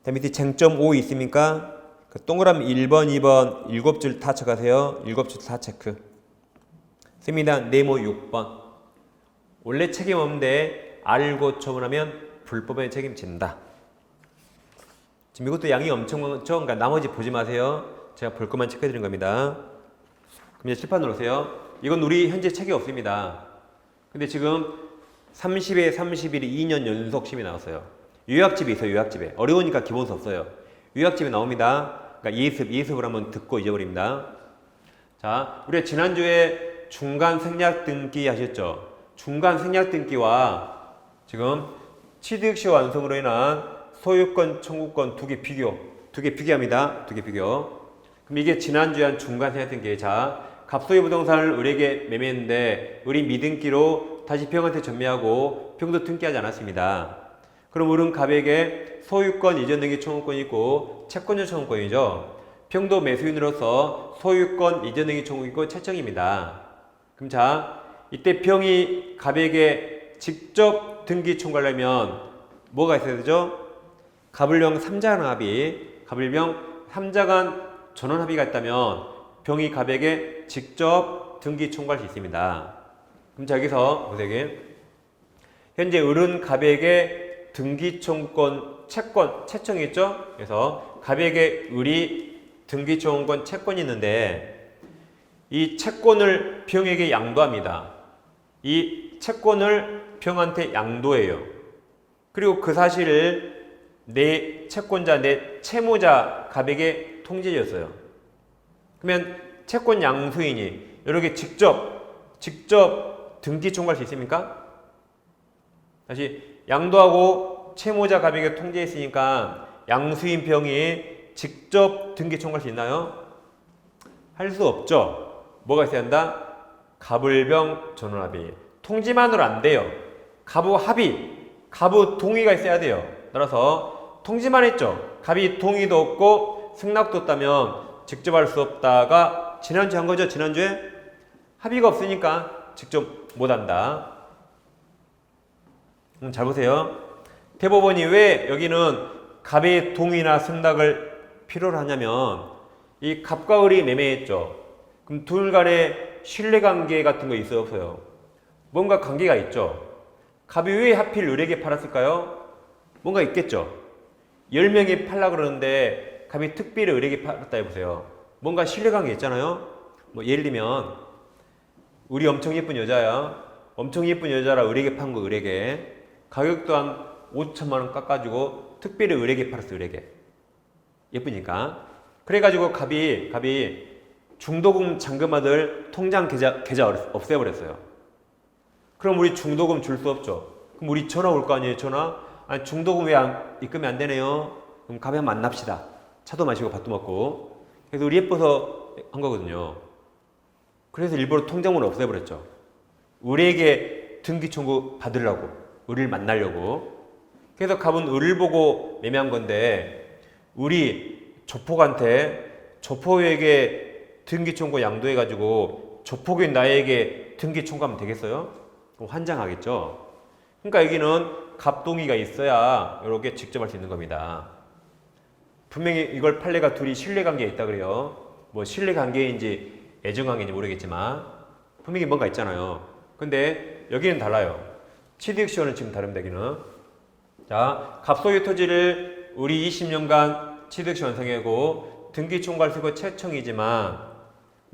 다음 밑에 쟁점 5 있습니까? 그 동그라미 1번, 2번 7줄 다 체크하세요. 7줄 다 체크. 씁니다. 네모 6번. 원래 책임 없는데 알고 처분하면 불법에 책임진다. 지금 이것도 양이 엄청 많죠? 그러니까 나머지 보지 마세요. 제가 볼 것만 체크해 드린 겁니다. 그럼 이제 칠판 놓으세요. 이건 우리 현재 책이 없습니다. 근데 지금 30에 31이 2년 연속 시험이 나왔어요. 요약집이 있어요. 요약집에. 어려우니까 기본 수 없어요. 요약집에 나옵니다. 그러니까 예습을 한번 듣고 잊어버립니다. 자, 우리가 지난주에 중간 생략 등기 하셨죠? 중간 생략 등기와 지금 취득시 완성으로 인한 소유권, 청구권 두 개 비교합니다. 두 개 비교. 그럼 이게 지난주에 한 중간 생략 등기. 자, 갑소유 부동산을 을에게 매매했는데 을이 미등기로 다시 병한테 전매하고 병도 등기하지 않았습니다. 그럼 을은 갑에게 소유권 이전 등기 청구권이 있고 채권전 청구권이죠. 병도 매수인으로서 소유권 이전 등기 청구권이 있고 채청입니다. 그럼 자, 이때 병이 갑에게 직접 등기 청구하려면 뭐가 있어야 되죠? 갑을병 3자 간 합의, 갑을병 3자 간 전원 합의가 있다면 병이 갑에게 직접 등기 청구할 수 있습니다. 그럼 자, 여기서 보세요. 현재 을은 갑에게 등기 청구권, 채청이 있죠? 그래서 갑에게 을이 등기 청구권, 채권이 있는데 이 채권을 병에게 양도합니다. 이 채권을 병한테 양도해요. 그리고 그 사실을 내 채권자, 내 채무자 갑에게 통지해줬어요. 그러면 채권 양수인이 이렇게 직접 등기 청구할 수 있습니까? 다시 양도하고 채무자 갑에게 통지했으니까 양수인 병이 직접 등기 청구할 수 있나요? 할 수 없죠. 뭐가 있어야 한다? 갑을병 전원합의. 통지만으로 안 돼요. 갑의 합의, 갑의 동의가 있어야 돼요. 따라서 통지만 했죠. 갑이 동의도 없고 승낙도 없다면 직접 할 수 없다가 지난주에 한 거죠. 지난주에 합의가 없으니까 직접 못한다. 잘 보세요. 대법원이 왜 여기는 갑의 동의나 승낙을 필요로 하냐면 이 갑과 을이 매매했죠. 그럼 둘 간에 신뢰관계 같은 거 있어요? 없어요? 뭔가 관계가 있죠. 갑이 왜 하필 을에게 팔았을까요? 뭔가 있겠죠. 10명이 팔라 그러는데 갑이 특별히 을에게 팔았다 해보세요. 뭔가 신뢰관계 있잖아요. 뭐 예를 들면 우리 엄청 예쁜 여자야. 엄청 예쁜 여자라 을에게 판 거. 을에게 가격도 한 5천만 원 깎아주고 특별히 을에게 팔았어. 을에게 예쁘니까. 그래가지고 갑이 중도금 잔금아들 통장 계좌 없애버렸어요. 그럼 우리 중도금 줄 수 없죠. 그럼 우리 전화 올 거 아니에요. 전화. 아니, 중도금 왜 입금이 안 되네요. 그럼 갑에 만납시다. 차도 마시고 밥도 먹고. 그래서 우리 예뻐서 한 거거든요. 그래서 일부러 통장번호 없애버렸죠. 우리에게 등기 청구 받으려고, 우리를 만나려고. 그래서 갑은 을을 보고 매매한 건데 우리 조폭한테 조폭에게 등기 청구 양도해가지고 조폭인 나에게 등기 청구하면 되겠어요? 그럼 환장하겠죠. 그러니까 여기는 갑동의가 있어야 이렇게 직접 할 수 있는 겁니다. 분명히 이걸 판례가 둘이 신뢰관계에 있다 그래요. 뭐 신뢰관계인지 애증관계인지 모르겠지만 분명히 뭔가 있잖아요. 근데 여기는 달라요. 취득시효는 지금 다릅니다. 여기는. 자, 갑소유 토지를 우리 20년간 취득시 완성하고 등기 총괄 쓰고 채청이지만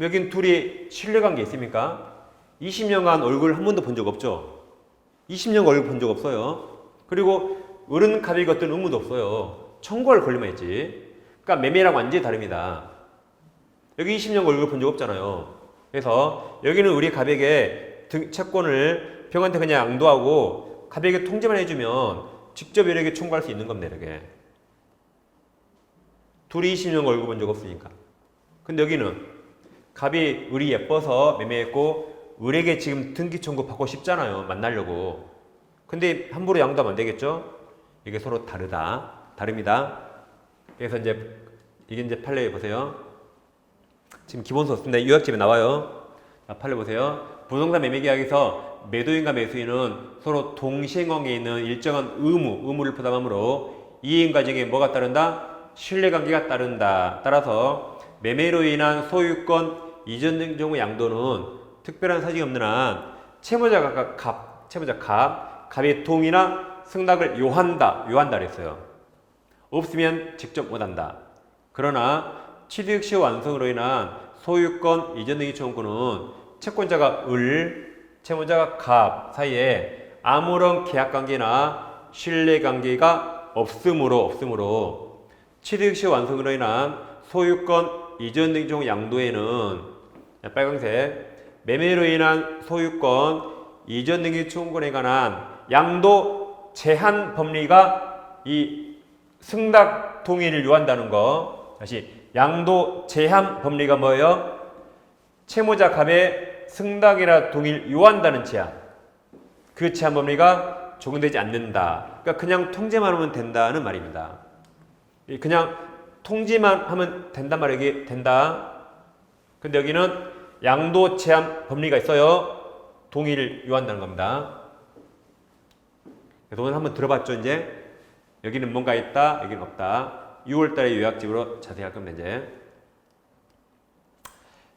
여긴 둘이 신뢰관계 있습니까? 20년간 얼굴 한 번도 본 적 없죠? 20년간 얼굴 본 적 없어요. 그리고 어른 갑이 걷던 의무도 없어요. 청구할 권리만 있지. 그러니까 매매랑 완전히 다릅니다. 여기 20년 얼굴 본 적 없잖아요. 그래서 여기는 우리 갑에게 채권을 병한테 그냥 양도하고 갑에게 통지만 해주면 직접 여력에 청구할 수 있는 겁니다. 이렇게. 둘이 20년 얼굴 본 적 없으니까. 근데 여기는 갑이 을이 예뻐서 매매했고 을에게 지금 등기 청구 받고 싶잖아요. 만나려고. 근데 함부로 양도하면 안 되겠죠? 이게 서로 다릅니다. 그래서 이게 이제 판례 보세요. 지금 기본서 없습니다. 요약집에 나와요. 자, 판례 보세요. 부동산 매매계약에서 매도인과 매수인은 서로 동시행관계에 있는 일정한 의무를 부담하므로 이행 과정에 뭐가 따른다? 신뢰관계가 따른다. 따라서 매매로 인한 소유권 이전 등 경우 양도는 특별한 사정이 없는 한 채무자가 갑의 동의나 승낙을 요한다 그랬어요. 없으면 직접 못한다. 그러나 취득시효 완성으로 인한 소유권 이전 등기 청구는 채권자가 채무자가 갑 사이에 아무런 계약관계나 신뢰관계가 없으므로 취득시효 완성으로 인한 소유권 이전 등기 청구 양도에는 빨강색 매매로 인한 소유권 이전 등기 청구권에 관한 양도 제한 법리가 이 승낙 동의를 요한다는 거. 다시 양도 제한 법리가 뭐예요? 채무자 갑의 승낙이나 동의를 요한다는 제한. 그 제한 법리가 적용되지 않는다. 그러니까 그냥 통지만 하면 된다는 말입니다. 그냥 통지만 하면 된단 말이기 된다. 근데 여기는 양도 제한 법리가 있어요. 동의를 요한다는 겁니다. 그래서 오늘 한번 들어봤죠, 이제? 여기는 뭔가 있다, 여기는 없다. 6월달에 요약집으로 자세히 할 겁니다, 이제.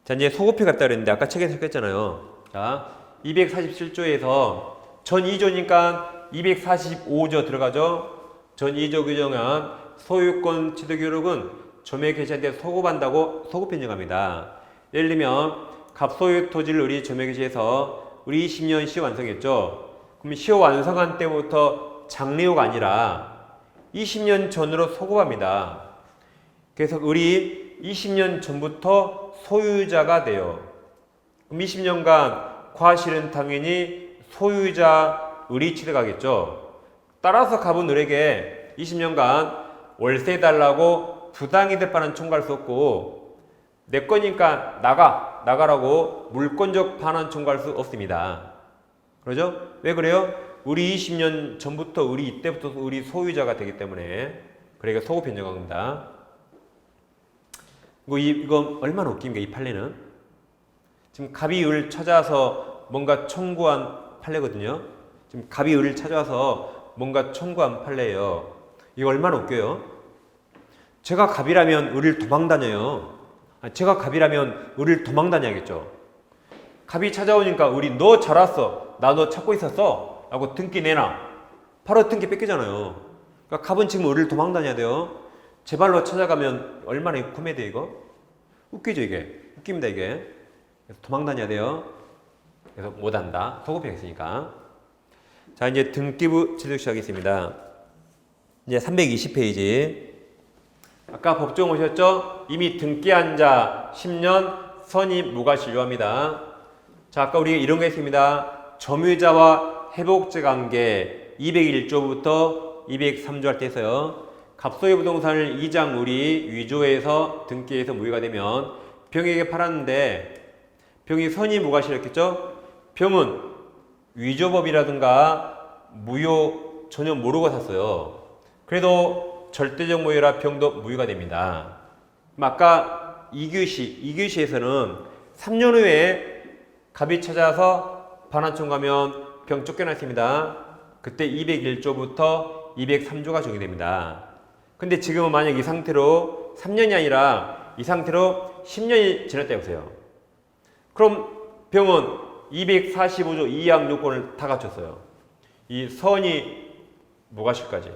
자, 이제 소급표 같다 그랬는데, 아까 책에서 했잖아요. 자, 247조에서 전 2조니까 245조 들어가죠? 전 2조 규정한 소유권 취득 효력은 점유의 개시한테 소급한다고 소급 인정합니다. 예를 들면, 갑소유 토지를 우리 점유의 개시해서 우리 20년 시효 완성했죠? 그럼 시효 완성한 때부터 장래효가 아니라 20년 전으로 소급합니다. 그래서 을이 20년 전부터 소유자가 돼요. 그럼 20년간 과실은 당연히 소유자 을이 취득하겠죠. 따라서 갑은 을에게 20년간 월세 달라고 부당이득 반환 청구할 수 없고 내 거니까 나가라고 물권적 반환 청구할 수 없습니다. 그러죠? 왜 그래요? 우리 20년 전부터 이때부터 우리 소유자가 되기 때문에 그러니까 소급 변경한 겁니다. 이거 얼마나 웃깁니까? 이 판례는 지금 갑이 을 찾아서 뭔가 청구한 판례거든요. 지금 갑이 을을 찾아와서 뭔가 청구한 판례예요. 이거 얼마나 웃겨요? 제가 갑이라면 을을 도망다녀요. 제가 갑이라면 을을 도망다녀야겠죠. 갑이 찾아오니까 을이 너 잘 왔어. 나 너 찾고 있었어. 라고 등기 내놔. 바로 등기 뺏기잖아요. 그러니까 갑은 지금 을을 도망다녀야 돼요. 제 발로 찾아가면 얼마나 코미디야 이거? 웃기죠 이게? 웃깁니다 이게. 그래서 도망다녀야 돼요. 그래서 못한다. 소급했으니까. 자, 이제 등기부 취득 시작하겠습니다. 이제 320페이지. 아까 법정 오셨죠? 이미 등기한 자 10년 선임 무과실 요합니다. 자, 아까 우리 이런 거 했습니다. 점유자와 해복제 관계 201조부터 203조 할 때 했어요. 갑소유 부동산을 2장 우리 위조해서 등기해서 무효가 되면 병에게 팔았는데 병이 선임 무과실했겠죠? 병은 위조법이라든가 무효 전혀 모르고 샀어요. 그래도 절대적 무효라 병도 무효가 됩니다. 아까 2규시에서는 3년 후에 갑이 찾아서 반환 청구하면 병 쫓겨났습니다. 그때 201조부터 203조가 적용됩니다. 근데 지금은 만약 이 상태로 3년이 아니라 이 상태로 10년이 지났다 해보세요. 그럼 병은 245조 2항 요건을 다 갖췄어요. 이 선이 무과실까지.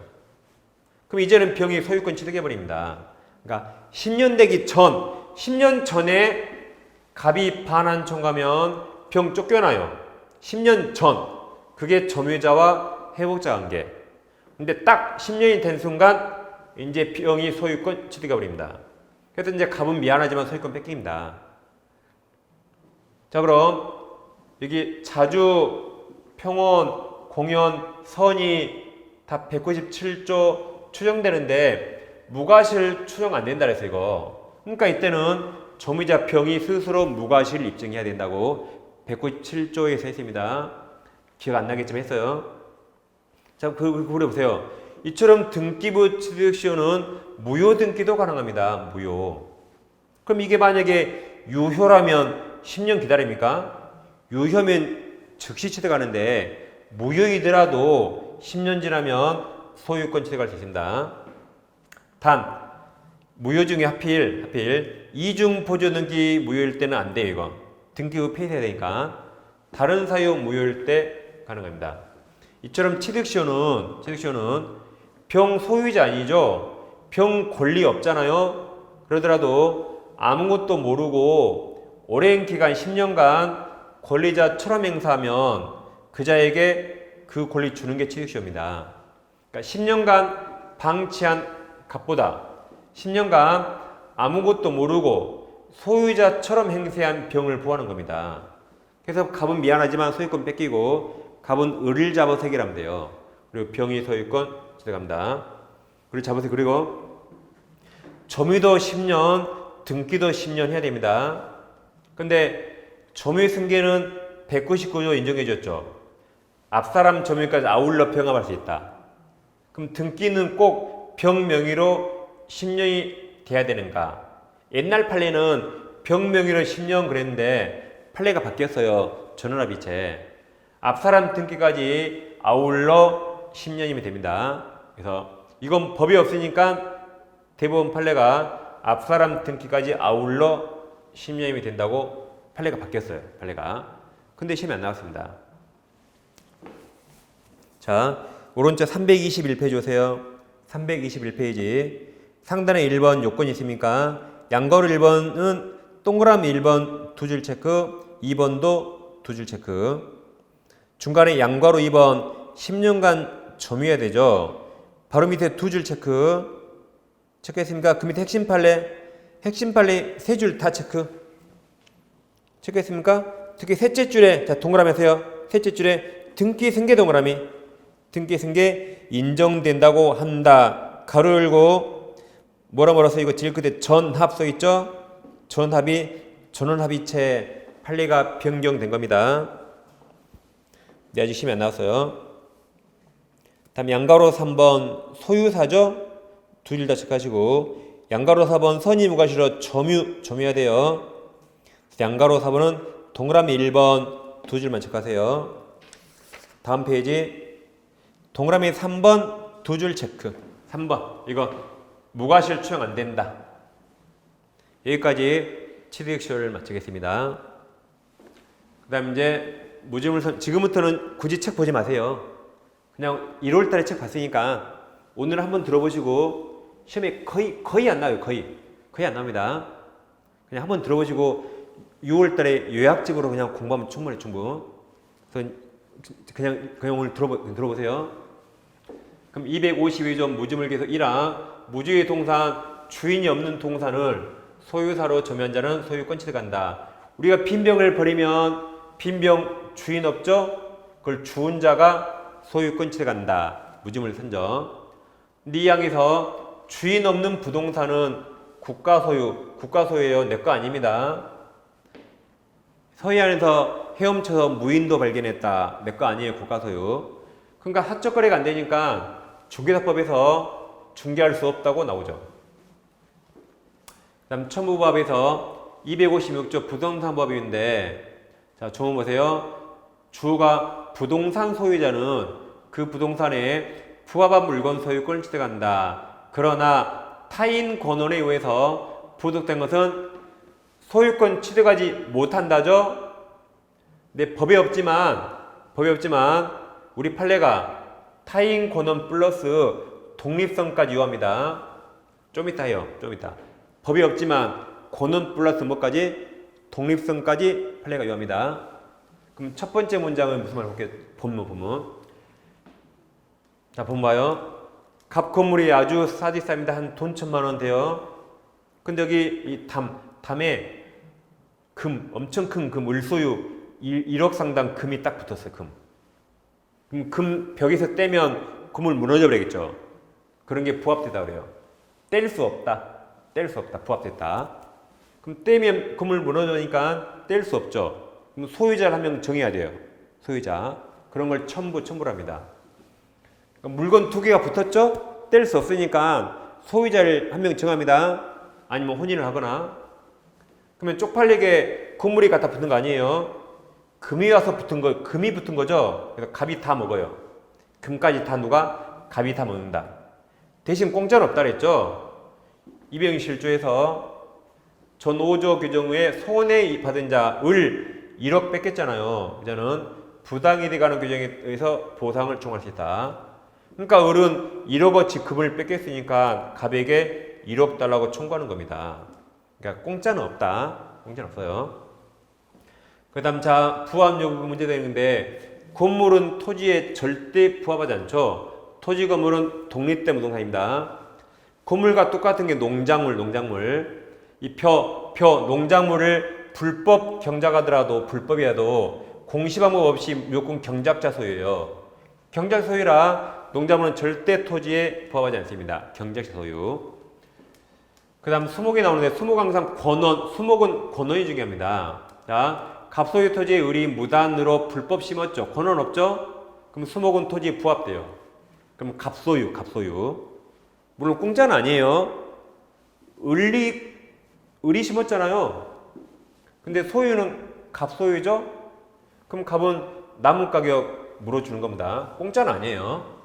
그럼 이제는 병이 소유권 취득해버립니다. 그러니까 10년 되기 전, 10년 전에 갑이 반환 청구하면 병 쫓겨나요. 10년 전, 그게 점유자와 회복자 관계. 근데 딱 10년이 된 순간 이제 병이 소유권 취득해버립니다. 그래서 이제 갑은 미안하지만 소유권 뺏깁니다. 자, 그럼 여기 자주, 평원, 공연, 선이 다 197조 추정되는데 무과실 추정 안 된다 그래서 이거. 그러니까 이때는 점유자 병이 스스로 무과실 입증해야 된다고 197조에 써 있습니다. 기억 안 나겠지만 했어요. 자, 그래 보세요. 이처럼 등기부 취득 시효는 무효 등기도 가능합니다. 무효. 그럼 이게 만약에 유효라면 10년 기다립니까? 유효면 즉시 취득하는데 무효이더라도 10년 지나면 소유권 취득할 수 있습니다. 단 무효 중에 하필 이중 보조 등기 무효일 때는 안 돼요. 이거 등기부 폐지해야 되니까 다른 사유 무효일 때 가능합니다. 이처럼 취득시효는 병 소유자 아니죠. 병 권리 없잖아요. 그러더라도 아무것도 모르고 오랜 기간 10년간 권리자처럼 행사하면 그자에게 그 권리 주는 게 취득시효입니다. 그러니까 10년간 방치한 갑보다 10년간 아무것도 모르고 소유자처럼 행세한 병을 보호하는 겁니다. 그래서 갑은 미안하지만 소유권 뺏기고 갑은 을을 잡아서 해결하면 돼요. 그리고 병이 소유권 취득합니다. 그리고 잡아서 그리고 점유도 10년, 등기도 10년 해야 됩니다. 근데 점유 승계는 199조 인정해 줬죠. 앞사람 점유까지 아울러 병합할 수 있다. 그럼 등기는 꼭 병 명의로 10년이 돼야 되는가? 옛날 판례는 병 명의로 10년 그랬는데 판례가 바뀌었어요. 전원합의체. 앞사람 등기까지 아울러 10년이면 됩니다. 그래서 이건 법이 없으니까 대법원 판례가 앞사람 등기까지 아울러 10년이면 된다고 판례가 바뀌었어요. 판례가. 근데 시험에 안 나왔습니다. 자, 오른쪽 321페이지 오세요. 321페이지. 상단에 1번 요건이 있습니까? 양가로 1번은 동그라미 1번 두 줄 체크, 2번도 두 줄 체크. 중간에 양가로 2번 10년간 점유해야 되죠. 바로 밑에 두 줄 체크. 체크했습니까? 그 밑에 핵심 판례 세 줄 다 체크. 체크했습니까? 특히 셋째 줄에, 자, 동그라미 하세요. 셋째 줄에 등기 승계 동그라미. 등기 승계 인정된다고 한다. 가로 열고, 뭐라 써? 이거 질 끝에 전합 써 있죠? 전합이 전원합의체 판례가 변경된 겁니다. 네, 아직 시험에 안 나왔어요. 다음 양가로 3번 소유사죠? 두 줄 다 체크하시고, 양가로 4번 선의 무과실로 점유해야 돼요. 양가로 4번은 동그라미 1번 두 줄만 체크하세요. 다음 페이지 동그라미 3번 두 줄 체크. 3번 이거 무과실 추정 안 된다. 여기까지 취득시효를 마치겠습니다. 그 다음 이제 무지물 지금부터는 굳이 책 보지 마세요. 그냥 1월 달에 책 봤으니까 오늘 한번 들어보시고 시험에 거의 안 나와요. 거의 안 나옵니다. 그냥 한번 들어보시고 6월 달에 요약집으로 그냥 공부하면 충분해. 그래서 그냥 오늘 들어보세요. 그럼 252조 무지물계에서 1항 무주의 동산 주인이 없는 동산을 소유사로 점유한 자는 소유권 취득한다. 우리가 빈병을 버리면 빈병 주인 없죠? 그걸 주운 자가 소유권 취득한다. 무지물 선정. 근데 이 항에서 주인 없는 부동산은 국가 소유예요. 내 거 아닙니다. 서해안에서 헤엄쳐서 무인도 발견했다. 내 거 아니에요. 국가 소유. 그러니까 사적 거래가 안 되니까 중개사법에서 중개할 수 없다고 나오죠. 그다음 천부법에서 256조 부동산법인데, 자, 조문 보세요. 주가 부동산 소유자는 그 부동산에 부합한 물건 소유권을 취득한다. 그러나 타인 권한에 의해서 부득된 것은 소유권 취득하지 못한다죠. 근데 법에 없지만 우리 판례가 타인 권원 플러스 독립성까지 요합니다. 좀 이따 해요. 좀 이따. 법이 없지만 권원 플러스 뭐까지? 독립성까지 판례가 요합니다. 그럼 첫 번째 문장은 무슨 말을 볼게요? 본문. 자, 본문 봐요. 갑 건물이 아주 싸디 쌉니다. 한 돈 1,000만 돼요. 근데 여기 이 담에 금, 엄청 큰 금, 을소유 1억 상당 금이 딱 붙었어요. 그럼 금 벽에서 떼면 금을 무너져 버리겠죠. 그런 게 부합되다 그래요. 뗄 수 없다. 부합됐다. 그럼 떼면 금을 무너져니까 뗄 수 없죠. 그럼 소유자를 한 명 정해야 돼요. 소유자. 그런 걸 첨부를 합니다. 그러니까 물건 2개가 붙었죠? 뗄 수 없으니까 소유자를 한 명 정합니다. 아니면 혼인을 하거나. 그러면 쪽팔리게 건물이 갖다 붙은 거 아니에요. 금이 와서 금이 붙은 거죠. 그래서 갑이 다 먹어요. 금까지 다 갑이 다 먹는다. 대신 공짜는 없다 그랬죠. 이병실조에서 전 5조 규정 후에 손해 받은 자 을 1억 뺏겼잖아요. 이제는 부당이득 가는 규정에 의해서 보상을 청구할 수 있다. 그러니까 을은 1억어치 금을 뺏겼으니까 갑에게 1억 달라고 청구하는 겁니다. 그러니까 공짜는 없다. 공짜는 없어요. 그 다음 자 부합 여부 문제가 있는데 건물은 토지에 절대 부합하지 않죠. 토지 건물은 독립된 부동산입니다. 건물과 똑같은 게 농작물. 이 농작물을 불법 경작하더라도 불법이라도 공시방법 없이 무조건 경작자 소유예요. 경작자 소유라 농작물은 절대 토지에 부합하지 않습니다. 경작자 소유. 그 다음 수목이 나오는데 수목 항상 수목은 권원이 중요합니다. 자, 갑소유 토지에 을이 무단으로 불법 심었죠. 권원 없죠? 그럼 수목은 토지에 부합돼요. 그럼 갑소유. 물론 공짜는 아니에요. 을이 심었잖아요. 근데 소유는 갑소유죠? 그럼 갑은 나무 가격 물어주는 겁니다. 공짜는 아니에요.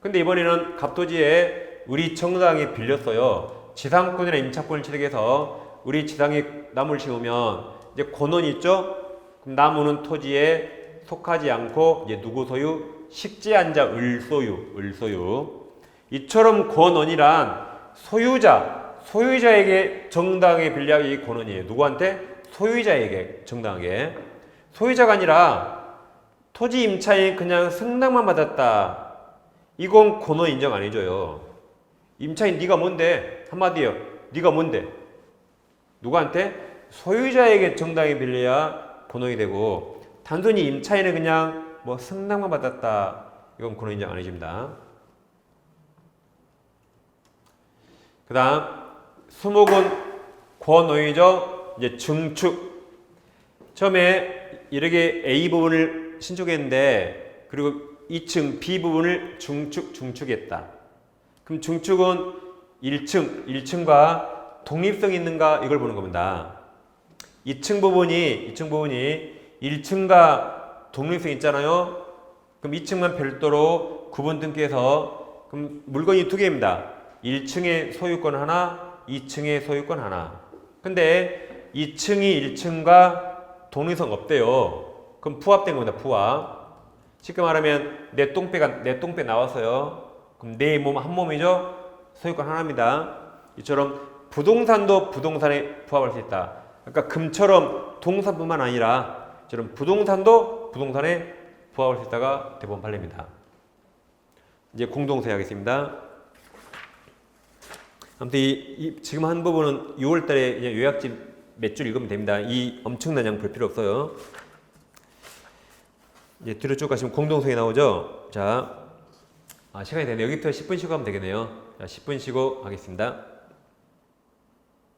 근데 이번에는 갑토지에 을이 정당히 빌렸어요. 지상권이나 임차권을 취득해서 을이 지상에 나무를 심으면 이제 권원이 있죠? 그럼 나무는 토지에 속하지 않고 이제 누구 소유? 식재한 자 을소유. 이처럼 권원이란 소유자에게 정당하게 빌려 이 권원이에요. 누구한테? 소유자에게 정당하게. 소유자가 아니라 토지 임차인 그냥 승낙만 받았다. 이건 권원 인정 안 해줘요. 임차인 네가 뭔데? 한마디요. 네가 뭔데? 누구한테? 소유자에게 정당히 빌려야 권원이 되고 단순히 임차인은 그냥 뭐 승낙만 받았다. 이건 권원 인정 안 해줍니다. 그 다음 수목은 권오이죠. 이제 증축. 처음에 이렇게 A 부분을 신축했는데 그리고 2층 B 부분을 중축했다. 그럼 중축은 1층과 독립성이 있는가 이걸 보는 겁니다. 2층 부분이 1층과 독립성이 있잖아요. 그럼 2층만 별도로 구분 등기해서 그럼 물건이 2개입니다. 1층의 소유권 하나, 2층의 소유권 하나. 근데 2층이 1층과 독립성 없대요. 그럼 부합된 겁니다. 부합. 쉽게 말하면 내 똥배 나왔어요. 그럼 내 몸 한 몸이죠. 소유권 하나입니다. 이처럼 부동산도 부동산에 부합할 수 있다. 그러니까 금처럼 동산뿐만 아니라 이처럼 부동산도 부동산에 부합할 수 있다가 대법원 판례입니다. 이제 공동소유 하겠습니다. 아무튼 지금 한 부분은 6월달에 요약집 몇 줄 읽으면 됩니다. 이 엄청난 양 볼 필요 없어요. 이제 뒤로 쭉 가시면 공동소유 나오죠. 자, 시간이 되네. 여기부터 10분 쉬고 하면 되겠네요. 자, 10분 쉬고 하겠습니다.